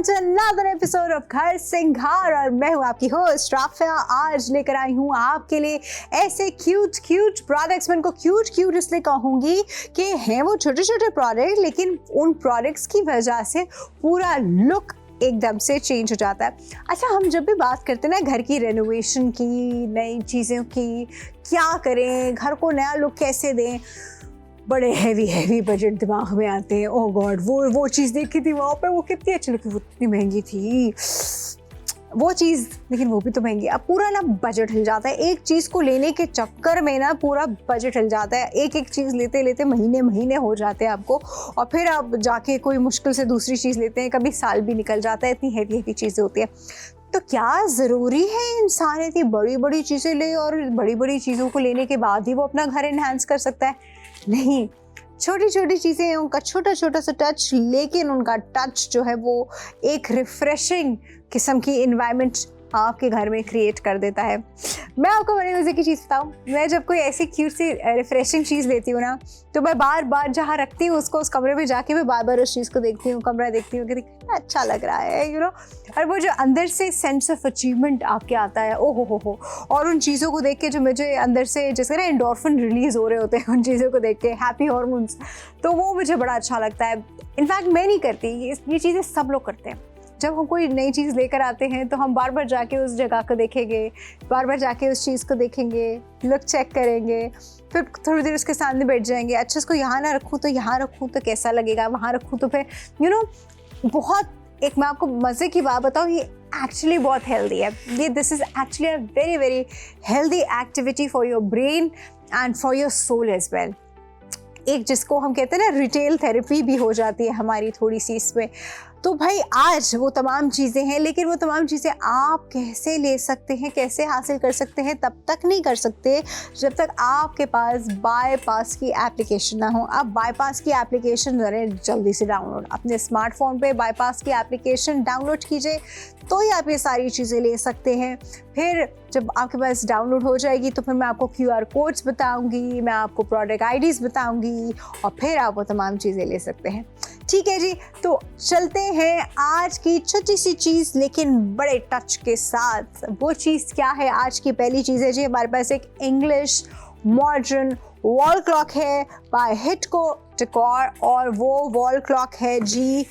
To another episode of घर सिंगार और मैं हूँ आपकी होस्ट राफिया। आज लेकर आई हूँ आपके लिए ऐसे क्यूट प्रोडक्ट्स। मैं इनको क्यूट इसलिए कहूँगी कि हैं वो छोटे छोटे प्रोडक्ट, लेकिन उन प्रोडक्ट्स की वजह से पूरा लुक एकदम से चेंज हो जाता है। अच्छा, हम जब भी बात करते हैं ना घर की रेनोवेशन की, नई चीज़ों की, क्या करें, घर को नया लुक कैसे दें, बड़े हैवी बजट दिमाग में आते हैं। ओह गॉड, वो चीज़ देखी थी वहाँ पे, वो कितनी अच्छी लगी, वो कितनी महंगी थी वो चीज़, लेकिन वो भी तो महंगी। अब पूरा ना बजट हिल जाता है। एक चीज़ को लेने के चक्कर में ना पूरा बजट हिल जाता है। एक चीज़ लेते महीने हो जाते हैं आपको, और फिर आप जाके कोई मुश्किल से दूसरी चीज़ लेते हैं, कभी साल भी निकल जाता है। इतनी हैवी चीज़ें होती है। तो क्या ज़रूरी है इंसान इतनी बड़ी चीज़ें ले, और बड़ी चीज़ों को लेने के बाद ही वो अपना घर एनहांस कर सकता है? नहीं, छोटी चीज़ें हैं, उनका छोटा सा टच, लेकिन उनका टच जो है वो एक रिफ्रेशिंग किस्म की इन्वायरमेंट आपके घर में क्रिएट कर देता है। मैं आपको बड़ी मज़े की चीज़ बताऊँ, मैं जब कोई ऐसी क्यूट सी रिफ्रेशिंग चीज़ लेती हूँ ना, तो मैं बार जहाँ रखती हूँ उसको, उस कमरे में जाके मैं बार उस चीज़ को देखती हूँ, कमरा देखती हूँ कि कितना अच्छा लग रहा है, और वो जो अंदर से सेंस ऑफ अचीवमेंट आपके आता है, ओहो हो। और उन चीज़ों को देख के जो मुझे अंदर से जैसे ना एंडोर्फिन रिलीज़ हो रहे होते हैं उन चीज़ों को देख के, हैप्पी हार्मोन्स, तो वो मुझे बड़ा अच्छा लगता है। इनफैक्ट मैं नहीं करती, ये चीज़ें सब लोग करते हैं। जब हम कोई नई चीज़ लेकर आते हैं तो हम बार जाके उस जगह को देखेंगे, बार जाके उस चीज़ को देखेंगे, लुक चेक करेंगे, फिर थोड़ी देर उसके सामने बैठ जाएंगे। अच्छा, इसको यहाँ ना रखूँ तो यहाँ रखूँ तो कैसा लगेगा, वहाँ रखूँ तो फिर बहुत एक मैं आपको मज़े की बात बताऊँ, ये एक्चुअली बहुत हेल्दी है। ये this is actually a very healthy activity for your brain and for your soul as well. एक जिसको हम कहते हैं ना रिटेल थेरेपी भी हो जाती है हमारी थोड़ी सी इसमें। तो भाई आज वो तमाम चीज़ें हैं, लेकिन वो तमाम चीज़ें आप कैसे ले सकते हैं, कैसे हासिल कर सकते हैं, तब तक नहीं कर सकते जब तक आपके पास बाईपास की एप्लीकेशन ना हो। आप बाईपास की एप्लीकेशन करें जल्दी से डाउनलोड, अपने स्मार्टफोन पे बाईपास की एप्लीकेशन डाउनलोड कीजिए, तो ही आप ये सारी चीज़ें ले सकते हैं। फिर जब आपके पास डाउनलोड हो जाएगी तो फिर मैं आपको QR कोड्स बताऊंगी, मैं आपको प्रोडक्ट IDs बताऊंगी, और फिर आप वो तमाम चीज़ें ले सकते हैं। ठीक है जी, तो चलते हैं आज की छोटी सी चीज़ लेकिन बड़े टच के साथ। वो चीज़ क्या है? आज की पहली चीज़ है जी, हमारे पास एक इंग्लिश मॉडर्न वॉल क्लॉक है बाय हिटको डेकोर, और वो वॉल क्लॉक है जी,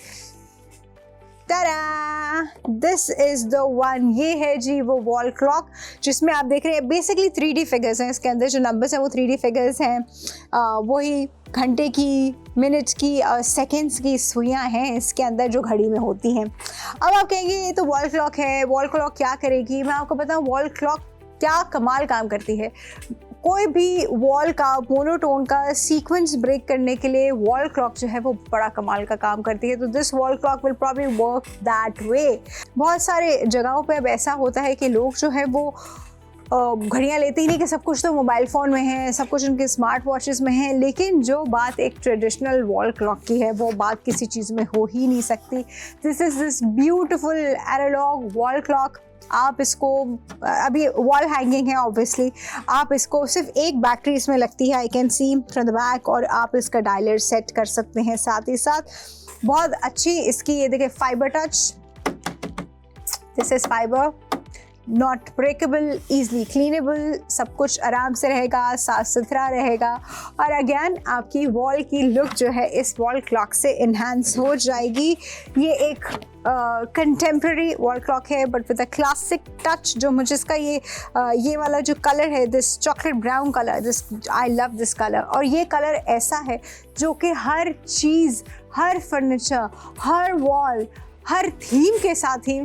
दिस इज द वन। ये है जी वो वॉल क्लॉक जिसमें आप देख रहे हैं बेसिकली 3D फिगर्स हैं। इसके अंदर जो नंबर्स हैं वो 3D फिगर्स हैं। वही घंटे की, मिनट्स की और सेकेंड्स की सुइयां हैं इसके अंदर जो घड़ी में होती हैं। अब आप कहेंगे ये तो वॉल क्लॉक है, वॉल क्लॉक क्या करेगी? मैं आपको बताऊं वॉल क्लॉक क्या कमाल काम करती है। कोई भी वॉल का मोनोटोन का सीक्वेंस ब्रेक करने के लिए वॉल क्लॉक जो है वो बड़ा कमाल का काम करती है। तो this wall clock will probably work that way. बहुत सारे जगहों पे अब ऐसा होता है कि लोग जो है वो घड़ियाँ लेते ही नहीं, कि सब कुछ तो मोबाइल फ़ोन में है, सब कुछ उनके स्मार्ट वॉचेस में है, लेकिन जो बात एक ट्रेडिशनल वॉल क्लॉक की है वो बात किसी चीज़ में हो ही नहीं सकती। This is this beautiful analogue wall clock. आप इसको अभी वॉल हैंगिंग है ऑब्वियसली, आप इसको सिर्फ एक बैटरी इसमें लगती है, I can see from the back, और आप इसका डायलर सेट कर सकते हैं। साथ ही साथ बहुत अच्छी इसकी ये देखिए fibre touch, this is fibre, not breakable, easily cleanable, सब कुछ आराम से रहेगा, साफ सुथरा रहेगा, और अगेन आपकी वॉल की लुक जो है इस वॉल क्लॉक से इन्हांस हो जाएगी। ये एक कंटेम्प्रेरी वॉल क्लॉक है but with a classic touch. जो मुझे इसका ये वाला जो कलर है, this chocolate brown colour, this I love this colour. और ये कलर ऐसा है जो कि हर चीज़, हर फर्नीचर, हर वॉल, हर थीम के साथ ही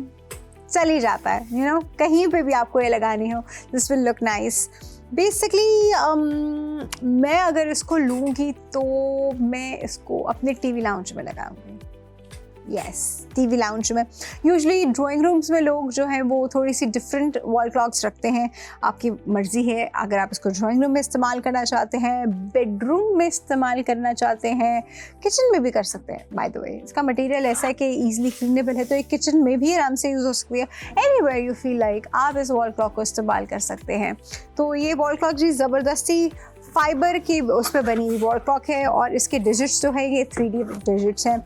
चली जाता है। कहीं पे भी आपको ये लगानी हो, this will look nice. Basically मैं अगर इसको लूँगी तो मैं इसको अपने TV लाउंज में लगाऊंगी। यस, TV लाउंज में। यूजुअली ड्राइंग रूम्स में लोग जो हैं वो थोड़ी सी डिफरेंट वॉल क्लॉक्स रखते हैं, आपकी मर्ज़ी है। अगर आप इसको ड्राइंग रूम में इस्तेमाल करना चाहते हैं, बेडरूम में इस्तेमाल करना चाहते हैं, किचन में भी कर सकते हैं। बाय द वे इसका मटेरियल ऐसा है कि ईजिली क्लीनेबल है, तो एक किचन में भी आराम से यूज़ हो सकती है। एनीवेयर यू फील लाइक आप इस वॉल क्लॉक को इस्तेमाल कर सकते हैं। तो ये वॉल क्लॉक जी ज़बरदस्ती फाइबर की उस पर बनी हुई वॉल क्लॉक है और इसके डिजिट्स जो है ये 3D डिजिट्स हैं,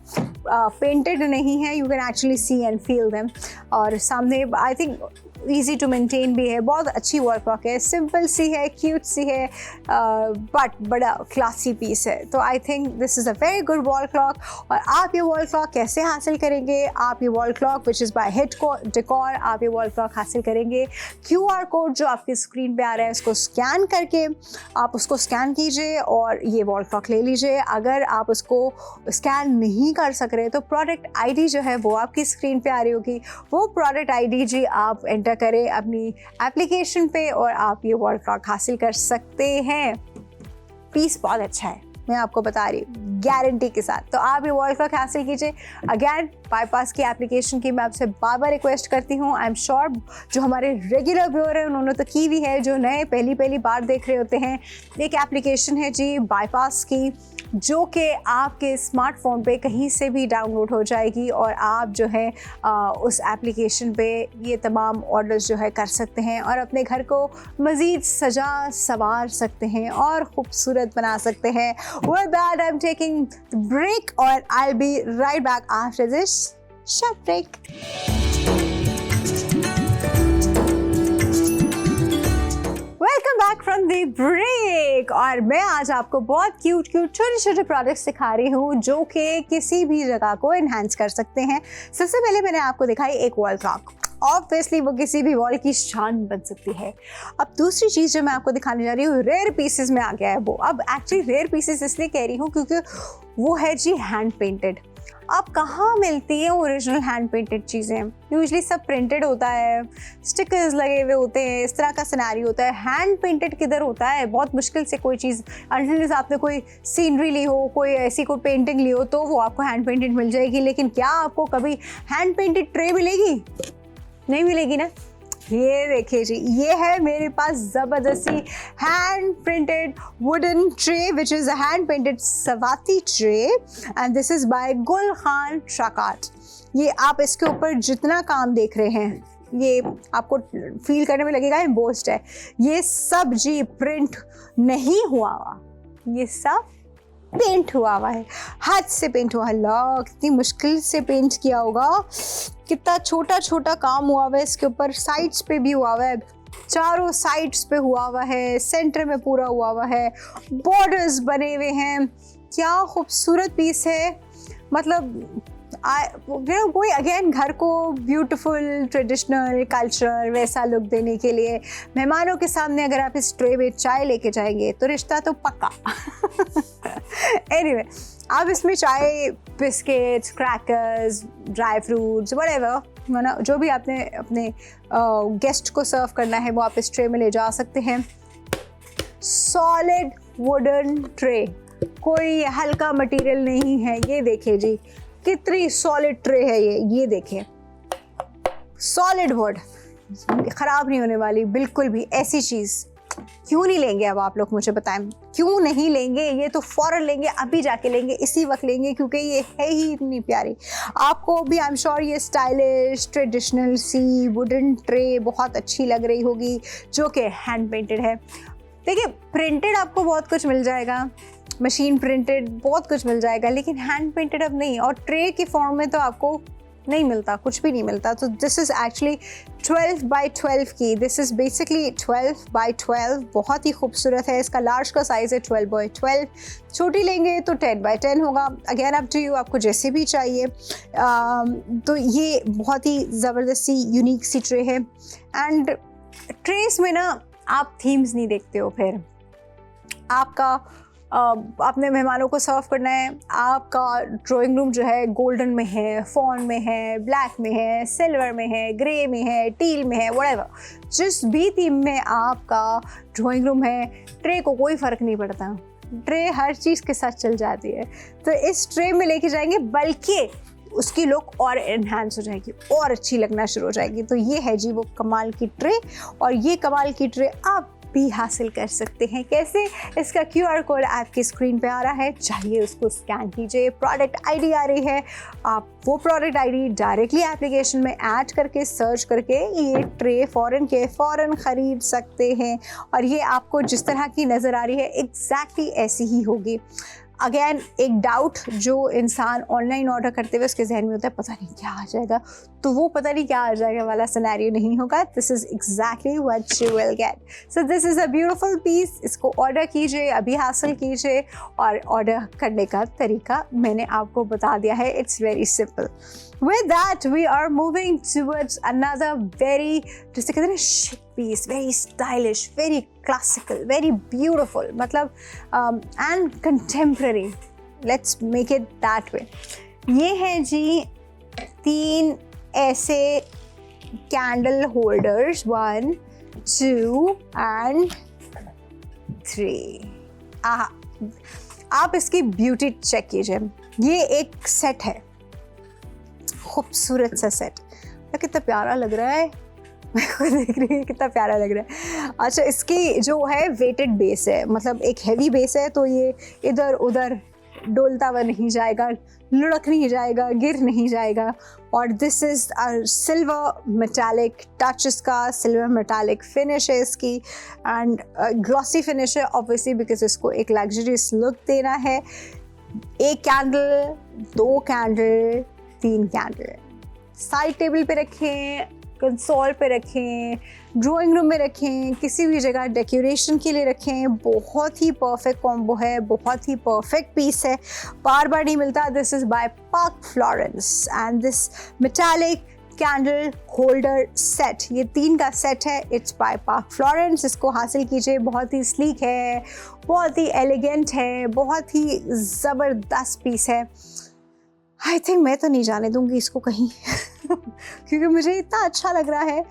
पेंटेड नहीं है, you can actually see and feel them. और सामने I think easy to maintain भी है, बहुत अच्छी वॉल क्लॉक है, सिंपल सी है, क्यूट सी है, बट बड़ा क्लासी पीस है। तो I think this is a very good wall clock. और आप ये वॉल क्लॉक कैसे हासिल करेंगे? आप ये wall clock which is by hit decor, आप ये वॉल क्लॉक हासिल करेंगे QR कोड जो आपकी स्क्रीन पे आ रहा है उसको स्कैन करके, आप उसको स्कैन कीजिए और ये वॉल क्लॉक ले लीजिए। अगर आप उसको स्कैन नहीं कर सक रहे तो प्रोडक्ट ID जो है वो आपकी स्क्रीन पे आ रही होगी, वो प्रोडक्ट ID जी आप एंटर करें अपनी एप्लीकेशन पे और आप ये वॉल क्लॉक हासिल कर सकते हैं। पीस बहुत अच्छा है, मैं आपको बता रही हूँ गारंटी के साथ। तो आप ये वॉल क्लॉक हासिल कीजिए। अगेन बाईपास की एप्लीकेशन की मैं आपसे बार बार रिक्वेस्ट करती हूँ। आई एम श्योर जो हमारे रेगुलर व्यूअर हैं उन्होंने तो की भी है, जो नए पहली बार देख रहे होते हैं, एक एप्लीकेशन है जी बाईपास की, जो कि आपके स्मार्टफोन पे कहीं से भी डाउनलोड हो जाएगी और आप जो है उस एप्लीकेशन पे ये तमाम ऑर्डर्स जो है कर सकते हैं और अपने घर को मज़ीद सजा संवार सकते हैं और ख़ूबसूरत बना सकते हैं। With that, I'm taking the break और I'll be right back after this short break. Welcome back from the break. और मैं आज आपको बहुत क्यूट छोटे छोटे प्रोडक्ट्स दिखा रही हूँ जो कि किसी भी जगह को एनहांस कर सकते हैं। सबसे पहले मैंने आपको दिखाई एक वॉल क्लॉक, ऑब्वियसली वो किसी भी वॉल की शान बन सकती है। अब दूसरी चीज़ जो मैं आपको दिखाने जा रही हूँ रेयर पीसेस में आ गया है वो। अब एक्चुअली रेयर पीसेस इसलिए कह रही हूँ क्योंकि वो है जी हैंड पेंटेड। अब कहाँ मिलती है ओरिजिनल हैंड पेंटेड चीज़ें? यूजली सब प्रिंटेड होता है, स्टिकर्स लगे हुए होते हैं, इस तरह का सिनेरियो होता है। हैंड पेंटेड किधर होता है? बहुत मुश्किल से कोई चीज़, अनलेस आपने कोई सीनरी ली हो, कोई ऐसी कोई पेंटिंग ली हो तो वो आपको हैंड पेंटेड मिल जाएगी। लेकिन क्या आपको कभी हैंड पेंटेड ट्रे मिलेगी? नहीं मिलेगी ना। ये देखिए जी, ये है मेरे पास ज़बरदस्ती hand printed wooden tray which is a hand painted Swati tray and this is by गुल खान ट्रकार्ट। ये आप इसके ऊपर जितना काम देख रहे हैं ये आपको फील करने में लगेगा एम्बोस्ड है। ये सब जी प्रिंट नहीं हुआ हुआ, ये सब पेंट हुआ हुआ है, हाथ से पेंट हुआ है। अल्लाह कितनी मुश्किल से पेंट किया होगा, कितना छोटा छोटा काम हुआ हुआ है इसके ऊपर। साइड्स पे भी हुआ हुआ है, चारों साइड्स पे हुआ हुआ है, सेंटर में पूरा हुआ हुआ है, बॉर्डर्स बने हुए हैं। क्या खूबसूरत पीस है। मतलब कोई अगेन घर को ब्यूटीफुल ट्रेडिशनल कल्चरल वैसा लुक देने के लिए मेहमानों के सामने अगर आप इस ट्रे में चाय लेके जाएंगे तो रिश्ता तो पक्का। एनीवे, आप इसमें चाय, biscuits, crackers, dry fruits, whatever, जो भी आपने अपने गेस्ट को सर्व करना है वो आप इस ट्रे में ले जा सकते हैं। सॉलिड वुडन ट्रे, कोई हल्का मटेरियल नहीं है। ये देखिए जी कितनी सॉलिड ट्रे है ये देखिए, सॉलिड वुड, ख़राब नहीं होने वाली बिल्कुल भी। ऐसी चीज़ क्यों नहीं लेंगे? अब आप लोग मुझे बताएं क्यों नहीं लेंगे? ये तो फ़ौरन लेंगे, अभी जाके लेंगे, इसी वक्त लेंगे क्योंकि ये है ही इतनी प्यारी। आपको भी आई एम श्योर ये स्टाइलिश ट्रेडिशनल सी वुडन ट्रे बहुत अच्छी लग रही होगी जो कि हैंड पेंटेड है। देखिए प्रिंटेड आपको बहुत कुछ मिल जाएगा, मशीन प्रिंटेड बहुत कुछ मिल जाएगा, लेकिन हैंड पेंटेड अब नहीं, और ट्रे की फॉर्म में तो आपको नहीं मिलता, कुछ भी नहीं मिलता। तो दिस इज़ एक्चुअली 12 by 12 की, दिस इज़ बेसिकली 12 by 12, बहुत ही खूबसूरत है। इसका लार्ज का साइज़ है 12 by 12, छोटी लेंगे तो 10 by 10 होगा। अगेन अप टू यू, आपको जैसे भी चाहिए। तो ये बहुत ही ज़बरदस्ती यूनिक सी ट्रे है। एंड ट्रेस में ना आप थीम्स नहीं देखते हो, फिर आपका अपने मेहमानों को सर्व करना है, आपका ड्राइंग रूम जो है गोल्डन में है, फॉन में है, ब्लैक में है, सिल्वर में है, ग्रे में है, टील में है, व्हाटएवर, जिस भी थीम में आपका ड्राइंग रूम है, ट्रे को कोई फ़र्क नहीं पड़ता। ट्रे हर चीज़ के साथ चल जाती है। तो इस ट्रे में लेके जाएंगे, बल्कि उसकी लुक और एनहांस हो जाएगी और अच्छी लगना शुरू हो जाएगी। तो ये है जी वो कमाल की ट्रे, और ये कमाल की ट्रे आप भी हासिल कर सकते हैं। कैसे? इसका QR कोड आपकी स्क्रीन पे आ रहा है, चाहिए उसको स्कैन कीजिए। प्रोडक्ट ID आ रही है, आप वो प्रोडक्ट ID डायरेक्टली एप्लीकेशन में ऐड करके सर्च करके ये ट्रे फ़ौरन ख़रीद सकते हैं। और ये आपको जिस तरह की नज़र आ रही है एग्जैक्टली ऐसी ही होगी। अगेन एक डाउट जो इंसान ऑनलाइन ऑर्डर करते हुए उसके जहन में होता है, पता नहीं क्या आ जाएगा, तो वो पता नहीं क्या आ जाएगा वाला सिनेरियो नहीं होगा। This is exactly what you will get. So this is a beautiful piece. इसको ऑर्डर कीजिए, अभी हासिल कीजिए। और ऑर्डर करने का तरीका मैंने आपको बता दिया है, it's very simple. With that, we are moving towards another very, जिसे कहते हैं chic piece, very stylish, very classical, very beautiful, मतलब and contemporary. Let's make it that way. ये है जी 3 ऐसे कैंडल होल्डर्स, 1, 2 and 3। आप इसकी ब्यूटी चेक कीजिए। ये एक सेट है, खूबसूरत सा सेट। कितना प्यारा लग रहा है, मैं खुद देख रही हूँ कितना प्यारा लग रहा है। अच्छा, इसकी जो है वेटेड बेस है, मतलब एक हैवी बेस है, तो ये इधर उधर डोलता हुआ नहीं जाएगा, लुढ़क नहीं जाएगा, गिर नहीं जाएगा। और this is silver metallic touch, इसका सिल्वर मेटालिक फिनिश है इसकी, एंड ग्लॉसी फिनिश है ऑब्वियसली, बिकॉज इसको एक लग्जरियस लुक देना है। 1 candle, 2 candle, 3 candle side table पे रखें, कंसोल पे रखें, ड्राइंग रूम में रखें, किसी भी जगह डेकोरेशन के लिए रखें। बहुत ही परफेक्ट कॉम्बो है, बहुत ही परफेक्ट पीस है, बार बार नहीं मिलता। This is by park Florence and this metallic candle holder set, ये 3 का सेट है, इट्स बाय पार्क फ्लोरेंस। इसको हासिल कीजिए, बहुत ही स्लीक है, बहुत ही एलिगेंट है, बहुत ही ज़बरदस्त पीस है। आई थिंक मैं तो नहीं जाने दूंगी इसको कहीं क्योंकि मुझे इतना अच्छा लग रहा है।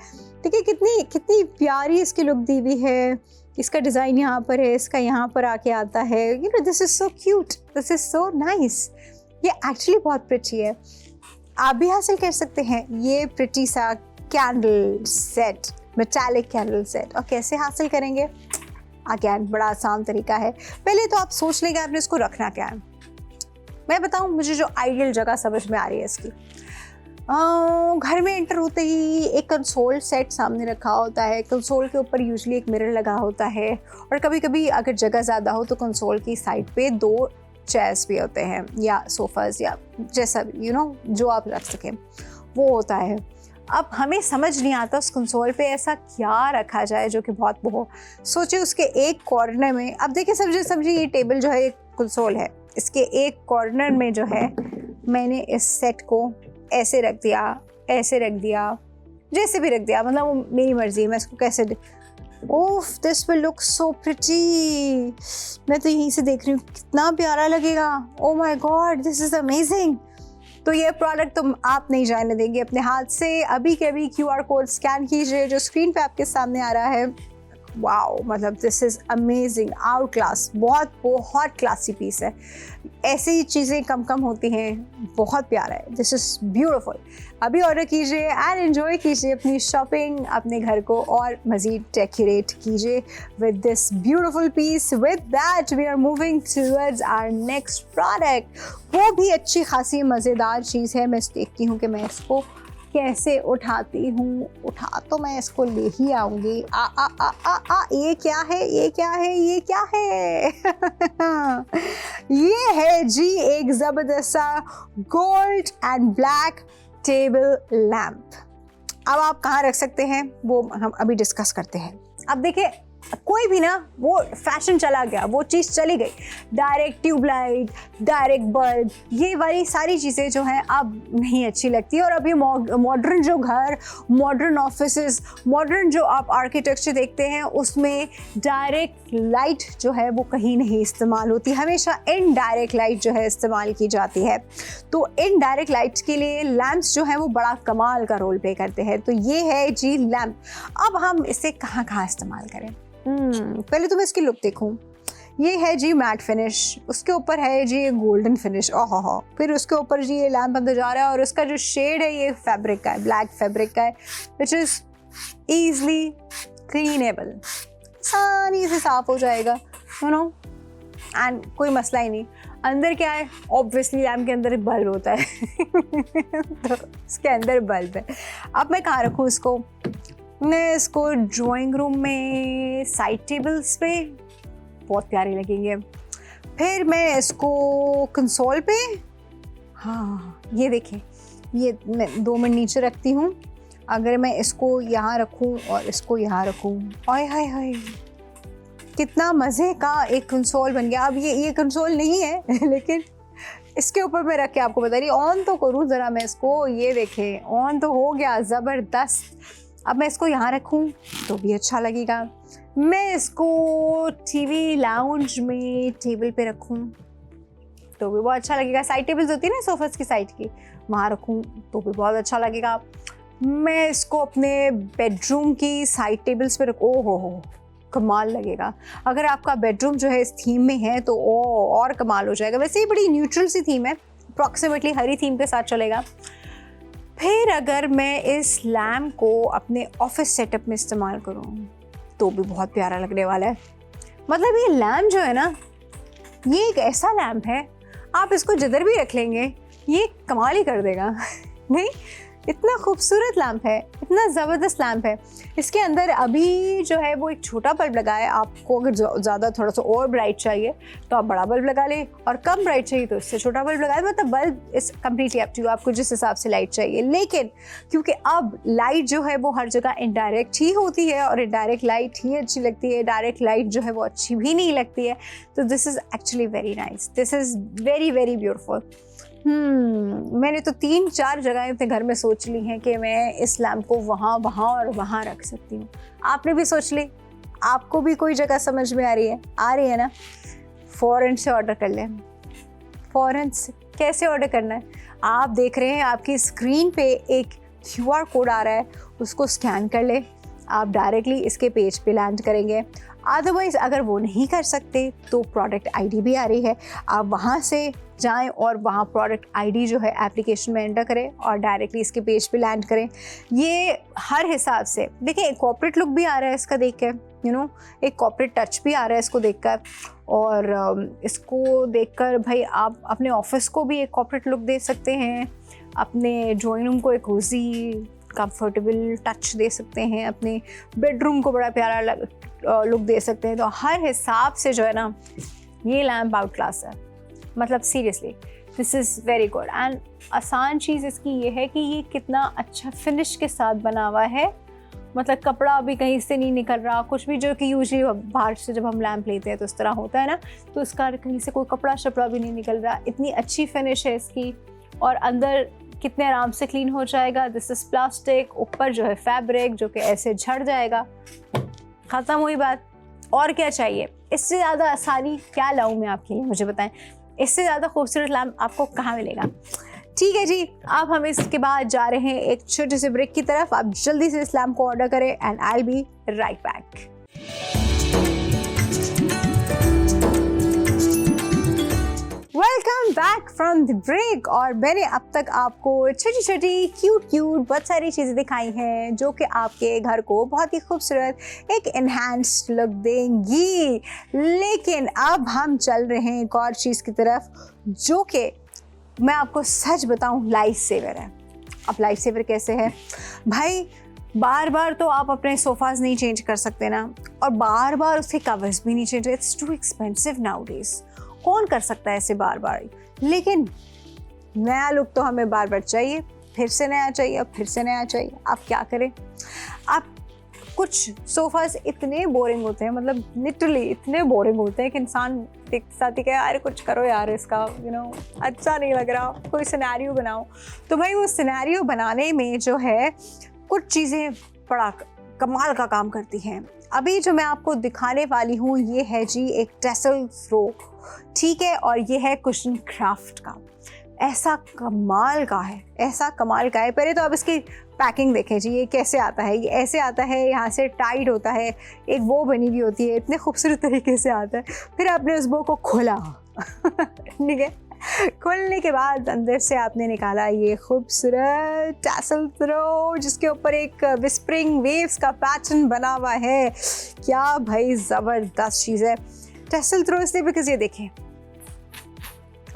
देखिए कितनी प्यारी इसकी लुक दी हुई है। इसका डिज़ाइन यहाँ पर है, इसका यहाँ पर आके आता है। You know, this is so cute, this is so nice. ये एक्चुअली बहुत प्रिटी है। आप भी हासिल कर सकते हैं ये प्रिटी सा candle set, metallic candle set. और कैसे हासिल करेंगे? अगेन बड़ा आसान तरीका है। पहले तो आप सोच लेंगे आपने इसको रखना क्या है। मैं बताऊं, मुझे जो आइडियल जगह समझ में आ रही है इसकी, घर में एंटर होते ही एक कंसोल सेट सामने रखा होता है। कंसोल के ऊपर यूजुअली एक मिरर लगा होता है, और कभी कभी अगर जगह ज़्यादा हो तो कंसोल की साइड पे 2 चेयर्स भी होते हैं, या सोफ़ाज़, या जैसा भी यू नो जो आप रख सकें वो होता है। अब हमें समझ नहीं आता उस कंसोल पे ऐसा क्या रखा जाए जो कि बहुत सोचिए उसके एक कॉर्नर में। अब देखिए, समझिए ये टेबल जो है एक कंसोल है, इसके एक कॉर्नर में जो है मैंने इस सेट को ऐसे रख दिया, जैसे भी रख दिया, मतलब वो मेरी मर्जी है मैं इसको कैसे। ओफ, this will look so pretty. मैं तो यहीं से देख रही हूँ कितना प्यारा लगेगा। Oh my God, this is amazing. तो ये प्रोडक्ट तुम आप नहीं जाने देंगे अपने हाथ से। अभी के अभी QR कोड स्कैन कीजिए जो स्क्रीन पे आपके सामने आ रहा है। वाओ, मतलब this is amazing, out class, बहुत क्लासी पीस है। ऐसी चीज़ें कम होती हैं, बहुत प्यारा है। This is beautiful. अभी ऑर्डर कीजिए एंड एंजॉय कीजिए अपनी शॉपिंग, अपने घर को और मज़ीद डेकोरेट कीजिए with this beautiful piece. With that we are moving towards our next product. वो भी अच्छी खासी मज़ेदार चीज़ है। मैं देखती हूँ कि मैं इसको कैसे उठाती हूँ। उठा तो मैं इसको ले ही आऊँगी। ये क्या है, ये क्या है, ये क्या है ये है जी एक ज़बरदस्त सा gold and black table lamp. अब आप कहाँ रख सकते हैं वो हम अभी डिस्कस करते हैं। अब देखिए, कोई भी ना, वो फैशन चला गया, वो चीज़ चली गई। डायरेक्ट ट्यूबलाइट, डायरेक्ट बल्ब, ये वाली सारी चीज़ें जो हैं अब नहीं अच्छी लगती। और अभी मॉडर्न जो घर, मॉडर्न ऑफिसेस, मॉडर्न जो आप आर्किटेक्चर देखते हैं उसमें डायरेक्ट लाइट जो है वो कहीं नहीं इस्तेमाल होती, हमेशा इनडायरेक्ट लाइट जो है इस्तेमाल की जाती है। तो इनडायरेक्ट लाइट्स के लिए लैम्प्स जो हैं वो बड़ा कमाल का रोल प्ले करते हैं। तो ये है जी लैम्प। अब हम इसे कहाँ इस्तेमाल करें? पहले तो मैं इसकी लुक देखूं। ये है जी मैट फिनिश, उसके ऊपर है जी ये गोल्डन फिनिश। ओहो, फिर उसके ऊपर जी ये लैम्प अंदर जा रहा है और उसका जो शेड है ये फैब्रिक का है, ब्लैक फैब्रिक का है, विच इज़ ईजली क्लीनेबल। आसानी से साफ हो जाएगा, यू नो, एंड कोई मसला ही नहीं। अंदर क्या है, ऑब्वियसली लैम्प के अंदर बल्ब होता है तो इसके अंदर बल्ब है। अब मैं कहाँ रखूँ इसको? मैं इसको ड्राइंग रूम में साइड टेबल्स पे, बहुत प्यारे लगेंगे। फिर मैं इसको कंसोल पे, हाँ ये देखें, ये मैं 2 मिनट नीचे रखती हूँ। अगर मैं इसको यहाँ रखूँ और इसको यहाँ रखूँ, आय हाय हाय, कितना मज़े का एक कंसोल बन गया। अब ये कंसोल नहीं है लेकिन इसके ऊपर मैं रख के आपको बता रही, ऑन तो करूँ ज़रा मैं इसको, ये देखें ऑन तो हो गया, ज़बरदस्त। अब मैं इसको यहाँ रखूँ तो भी अच्छा लगेगा। मैं इसको टीवी लाउंज में टेबल पे रखूँ तो भी बहुत अच्छा लगेगा। साइड टेबल्स होती है ना सोफास की साइड की, वहाँ रखूँ तो भी बहुत अच्छा लगेगा। मैं इसको अपने बेडरूम की साइड टेबल्स पे रखूँ, ओ हो कमाल लगेगा। अगर आपका बेडरूम जो है इस थीम में है तो और कमाल हो जाएगा। वैसे ही बड़ी न्यूट्रल सी थीम है, अप्रॉक्सीमेटली हरी थीम के साथ चलेगा। फिर अगर मैं इस लैम्प को अपने ऑफिस सेटअप में इस्तेमाल करूँ तो भी बहुत प्यारा लगने वाला है। मतलब ये लैम्प जो है ना, ये एक ऐसा लैम्प है, आप इसको जिधर भी रख लेंगे ये कमाल ही कर देगा नहीं, इतना खूबसूरत लैम्प है, इतना ज़बरदस्त लैम्प है। इसके अंदर अभी जो है वो एक छोटा बल्ब लगा है। आपको अगर ज़्यादा थोड़ा सा और ब्राइट चाहिए तो आप बड़ा बल्ब लगा लें, और कम ब्राइट चाहिए तो इससे छोटा बल्ब लगाए। मतलब बल्ब इस कम्प्लीटली अप टू यू, आपको जिस हिसाब से लाइट चाहिए। लेकिन क्योंकि अब लाइट जो है वो हर जगह इनडायरेक्ट ही होती है और इनडायरेक्ट लाइट ही अच्छी लगती है, डायरेक्ट लाइट जो है वो अच्छी भी नहीं लगती है। तो this is actually very nice, this is very very beautiful. मैंने तो 3-4 जगहें अपने घर में सोच ली हैं कि मैं इस लैम्प को वहाँ वहाँ और वहाँ रख सकती हूँ। आपने भी सोच ली? आपको भी कोई जगह समझ में आ रही है ना? फ़ौरन से ऑर्डर कर लें। फ़ौरन से कैसे ऑर्डर करना है? आप देख रहे हैं आपकी स्क्रीन पे एक QR कोड आ रहा है, उसको स्कैन कर लें। आप डायरेक्टली इसके पेज पे लैंड करेंगे। अदरवाइज़ अगर वो नहीं कर सकते तो प्रोडक्ट आईडी भी आ रही है, आप वहाँ से जाएं और वहाँ प्रोडक्ट आईडी जो है एप्लीकेशन में एंटर करें और डायरेक्टली इसके पेज पे लैंड करें। ये हर हिसाब से देखिए, एक कॉर्पोरेट लुक भी आ रहा है इसका देख के, यू नो, एक कॉर्पोरेट टच भी आ रहा है इसको देखकर। और इसको देखकर भाई आप अपने ऑफिस को भी एक कॉर्पोरेट लुक दे सकते हैं, अपने ड्राइंग रूम को एक कोजी कंफर्टेबल टच दे सकते हैं, अपने बेडरूम को बड़ा प्यारा लुक दे सकते हैं। तो हर हिसाब से जो है ना, ये लैम्प आउट क्लास है। मतलब seriously this is very good. And आसान चीज़ इसकी ये है कि ये कितना अच्छा फिनिश के साथ बना हुआ है। मतलब कपड़ा अभी कहीं से नहीं निकल रहा, कुछ भी, जो कि यूजुअली बाहर से जब हम लैम्प लेते हैं तो इस तरह होता है ना, तो इसका कहीं से कोई कपड़ा शपड़ा भी नहीं निकल रहा। इतनी अच्छी फिनिश है इसकी, और अंदर कितने आराम से क्लीन हो जाएगा। दिस इज़ प्लास्टिक, ऊपर जो है फैब्रिक जो कि ऐसे झड़ जाएगा, ख़त्म हुई बात। और क्या चाहिए? इससे ज़्यादा आसानी क्या लाऊं मैं आपके लिए, मुझे बताएं। इससे ज़्यादा खूबसूरत लैम्प आपको कहाँ मिलेगा? ठीक है जी, अब हम इसके बाद जा रहे हैं एक छोटे से ब्रेक की तरफ। आप जल्दी से इस लैम्प को ऑर्डर करें and I will be right back. Welcome back from the break. और मैंने अब तक आपको छोटी छोटी क्यूट बहुत सारी चीज़ें दिखाई हैं जो कि आपके घर को बहुत ही खूबसूरत एक एनहांस्ड लुक देंगी। लेकिन अब हम चल रहे हैं एक और चीज़ की तरफ जो कि मैं आपको सच बताऊं, लाइफ सेवर है। अब लाइफ सेवर कैसे है भाई? बार बार तो आप अपने सोफ़ाज़ नहीं चेंज कर सकते ना, और बार बार उसके कवर्स भी नहीं change, it's too expensive nowadays. कौन कर सकता है ऐसे बार बार? लेकिन नया लुक तो हमें बार बार चाहिए, फिर से नया चाहिए, फिर से नया चाहिए। आप क्या करें? आप कुछ सोफ़ाज़ इतने बोरिंग होते हैं, मतलब लिटरली इतने बोरिंग होते हैं कि इंसान देखते साथ ही कहे यार कुछ करो यार, इसका अच्छा नहीं लग रहा, कोई सिनेरियो बनाओ। तो भाई वो सिनेरियो बनाने में जो है कुछ चीज़ें बड़ा कमाल का काम करती हैं। अभी जो मैं आपको दिखाने वाली हूँ ये है जी एक टेसल थ्रो, ठीक है, और ये है कुशन क्राफ्ट का। ऐसा कमाल का है, ऐसा कमाल का है। पहले तो आप इसकी पैकिंग देखें जी, ये कैसे आता है। ये ऐसे आता है, यहाँ से टाइट होता है, एक वो बनी हुई होती है, इतने खूबसूरत तरीके से आता है। फिर आपने उस बो को खोला ठीक है, खोलने के बाद अंदर से आपने निकाला ये खूबसूरत टैसल थ्रो, जिसके ऊपर एक विस्परिंग वेव्स का पैटर्न बना हुआ है। क्या भाई ज़बरदस्त चीज़ है टैसल थ्रो, इसलिए बिकॉज ये देखें,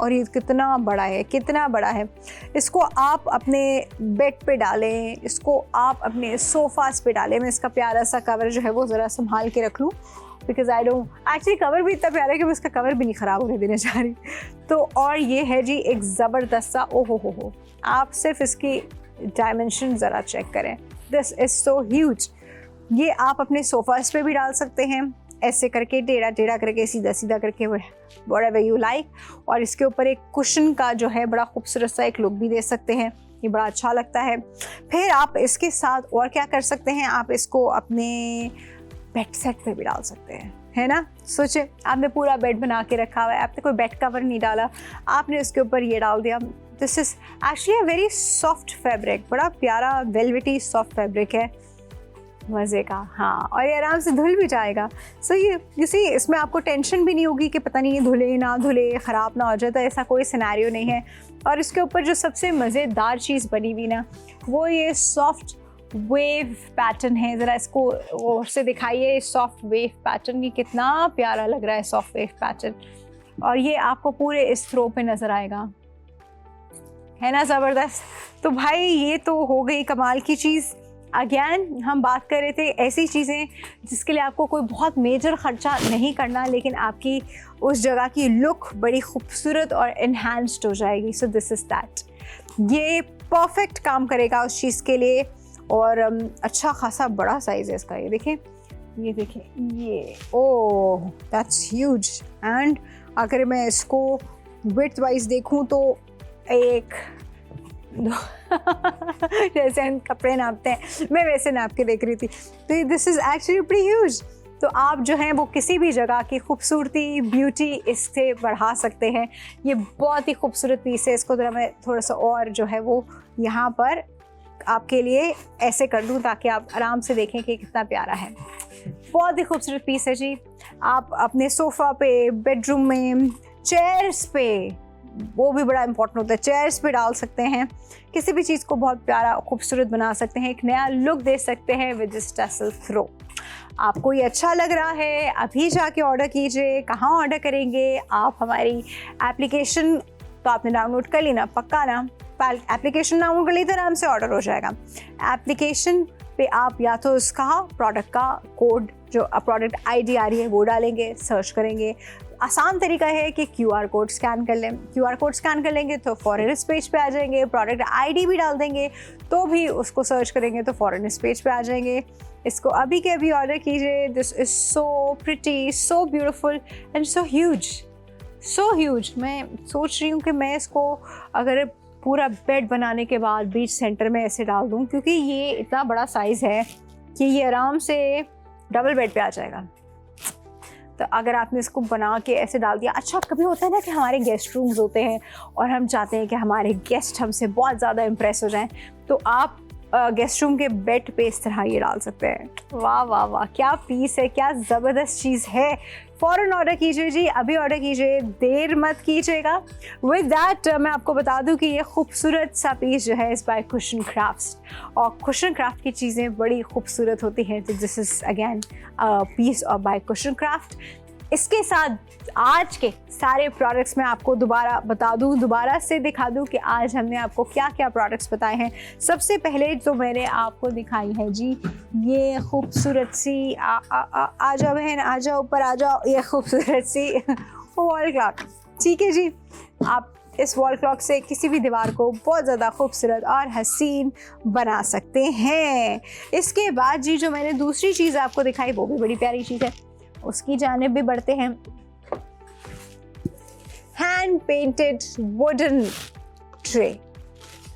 और ये कितना बड़ा है, कितना बड़ा है। इसको आप अपने बेड पे डालें, इसको आप अपने सोफास पे डालें। मैं इसका प्यारा सा कवर जो है वो ज़रा संभाल के रख लूँ, because I don't actually, cover भी इतना प्यारा है कि मैं इसका कवर भी नहीं ख़राब होने देने जा रही। तो और ये है जी एक ज़बरदस्त सा, ओ हो, आप सिर्फ इसकी डायमेंशन ज़रा चेक करें, दिस इज़ सो ह्यूज। ये आप अपने सोफास पे भी डाल सकते हैं, ऐसे करके टेढ़ा टेढ़ा करके, सीधा सीधा करके, व्हाटएवर यू लाइक। और इसके ऊपर एक कुशन का जो है बड़ा खूबसूरत सा एक लुक भी दे सकते हैं, ये बड़ा अच्छा लगता है। फिर आप इसके साथ और क्या कर सकते हैं, आप इसको अपने बेड सेट पे भी डाल सकते हैं, है ना। सोचे आपने पूरा बेड बना के रखा हुआ है, आपने कोई बेड कवर नहीं डाला, आपने उसके ऊपर ये डाल दिया। This is actually a very soft fabric, बड़ा प्यारा वेलवेटी सॉफ्ट फैब्रिक है, मज़े का। हाँ, और ये आराम से धुल भी जाएगा। सो ये सी इसमें आपको टेंशन भी नहीं होगी कि पता नहीं ये धुले ना धुले, ख़राब ना हो जाए, तो ऐसा कोई सिनेरियो नहीं है। और इसके ऊपर जो सबसे मज़ेदार चीज़ बनी हुई ना, वो ये सॉफ्ट वेव पैटर्न है। ज़रा इसको और से दिखाइए, सॉफ्ट वेव पैटर्न, ये कितना प्यारा लग रहा है सॉफ्ट वेव पैटर्न। और ये आपको पूरे इस थ्रो पे नज़र आएगा, है ना ज़बरदस्त। तो भाई ये तो हो गई कमाल की चीज़। अगेन हम बात कर रहे थे ऐसी चीज़ें जिसके लिए आपको कोई बहुत मेजर ख़र्चा नहीं करना, लेकिन आपकी उस जगह की लुक बड़ी खूबसूरत और इन्हांस्ड हो जाएगी। सो दिस इज़ दैट, ये परफेक्ट काम करेगा उस चीज़ के लिए। और अच्छा खासा बड़ा साइज़ है इसका, ये देखें, ये देखें, ये ओह दैट्स ह्यूज। एंड अगर मैं इसको विड्थ वाइज देखूं तो एक जैसे हम कपड़े नापते हैं, मैं वैसे नाप के देख रही थी, तो this is actually pretty huge. तो आप जो हैं वो किसी भी जगह की खूबसूरती, ब्यूटी इससे बढ़ा सकते हैं। ये बहुत ही खूबसूरत पीस है। इसको ज़रा मैं थोड़ा सा और जो है वो यहाँ पर आपके लिए ऐसे कर दूँ ताकि आप आराम से देखें कि कितना प्यारा है। बहुत ही खूबसूरत पीस है जी। आप अपने सोफ़ा पे, बेडरूम में, चेयर्स पे, वो भी बड़ा इंपॉर्टेंट होता है, चेयर्स पे डाल सकते हैं, किसी भी चीज़ को बहुत प्यारा खूबसूरत बना सकते हैं, एक नया लुक दे सकते हैं विद दिस टैसल थ्रो। आपको ये अच्छा लग रहा है, अभी जाके ऑर्डर कीजिए। कहाँ ऑर्डर करेंगे आप? हमारी एप्लीकेशन तो आपने डाउनलोड कर ली ना, पक्का ना? एप्लीकेशन डाउनलोड कर ली तो आराम से ऑर्डर हो जाएगा। एप्लीकेशन पे आप या तो उसका प्रोडक्ट का कोड, जो प्रोडक्ट आईडी आ रही है वो डालेंगे, सर्च करेंगे। आसान तरीका है कि QR कोड स्कैन कर लें। QR कोड स्कैन कर लेंगे तो फॉरन इस पेज पे आ जाएंगे। प्रोडक्ट आईडी भी डाल देंगे तो भी उसको सर्च करेंगे तो फॉरन इस पेज पे आ जाएंगे। इसको अभी के अभी ऑर्डर कीजिए। This is so pretty, so beautiful and so huge, so huge. मैं सोच रही हूँ कि मैं इसको अगर पूरा बेड बनाने के बाद बीच सेंटर में ऐसे डाल दूँ, क्योंकि ये इतना बड़ा साइज़ है कि ये आराम से डबल बेड पे आ जाएगा। तो अगर आपने इसको बना के ऐसे डाल दिया, अच्छा कभी होता है ना कि हमारे गेस्ट रूम्स होते हैं और हम चाहते हैं कि हमारे गेस्ट हमसे बहुत ज़्यादा इम्प्रेस हो जाएं, तो आप गेस्ट रूम के बेड पे इस तरह ये डाल सकते हैं। वाह वाह वाह, क्या पीस है, क्या ज़बरदस्त चीज़ है। फ़ौरन ऑर्डर कीजिए जी, अभी ऑर्डर कीजिए, देर मत कीजिएगा। विद दैट मैं आपको बता दूं कि ये खूबसूरत सा पीस जो है इस बाय कुशन क्राफ्ट्स, और कुशन क्राफ्ट की चीज़ें बड़ी खूबसूरत होती हैं। तो this is again piece of by cushion craft. इसके साथ आज के सारे प्रोडक्ट्स मैं आपको दोबारा बता दूं, दोबारा से दिखा दूं कि आज हमने आपको क्या क्या प्रोडक्ट्स बताए हैं। सबसे पहले जो मैंने आपको दिखाई है जी, ये खूबसूरत सी आ जाओ बहन, आ जाओ ऊपर आ जाओ, ये खूबसूरत सी वॉल क्लॉक। ठीक है जी, आप इस वॉल क्लॉक से किसी भी दीवार को बहुत ज़्यादा खूबसूरत और हसीन बना सकते हैं। इसके बाद जी जो मैंने दूसरी चीज़ आपको दिखाई वो भी बड़ी प्यारी चीज़ है, उसकी जानिब भी बढ़ते हैं। Hand painted wooden tray,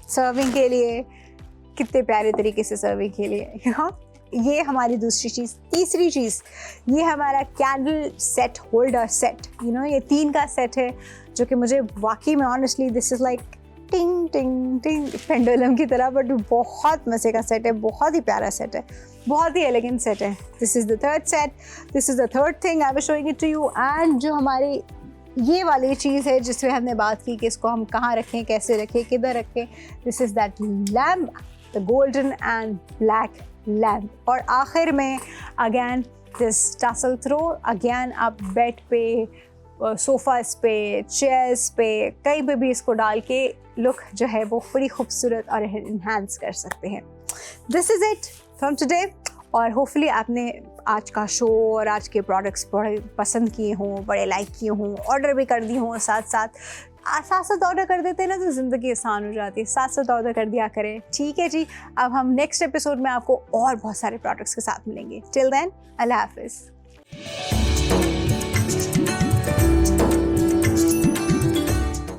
serving के लिए, कितने प्यारे तरीके से सर्विंग के लिए। हाँ, ये हमारी दूसरी चीज़। तीसरी चीज़, ये हमारा कैंडल सेट होल्डर सेट, ये 3 का सेट है, जो कि मुझे वाकई में ऑनेस्टली दिस इज़ लाइक टिंग टिंग टिंग पेंडुलम की तरह, बट बहुत मज़े का सेट है, बहुत ही प्यारा सेट है, बहुत ही एलिगेंट सेट है। This is the third set, this is the third thing I was showing it to you. And जो हमारी ये वाली चीज़ है जिसमें हमने बात की कि इसको हम कहाँ रखें, कैसे रखें, किधर रखें. This is that lamp, the golden and black lamp. और आखिर में again this tassel throw. Again आप बेड पे, सोफ़ास पे, चेयर्स पे, कहीं पे भी इसको डाल के लुक जो है वो बड़ी खूबसूरत और इन्हांस कर सकते हैं. This is it from today. और होपफुली आपने आज का शो और आज के प्रोडक्ट्स बड़े पसंद किए हों, बड़े लाइक किए हों, ऑर्डर भी कर दिए हों. साथ साथ ऑर्डर कर देते हैं ना तो ज़िंदगी आसान हो जाती है. साथ साथ ऑर्डर कर दिया करें. ठीक है जी. अब हम नेक्स्ट एपिसोड में आपको और बहुत सारे प्रोडक्ट्स के साथ मिलेंगे. टिल देन, अल्लाह हाफिज़.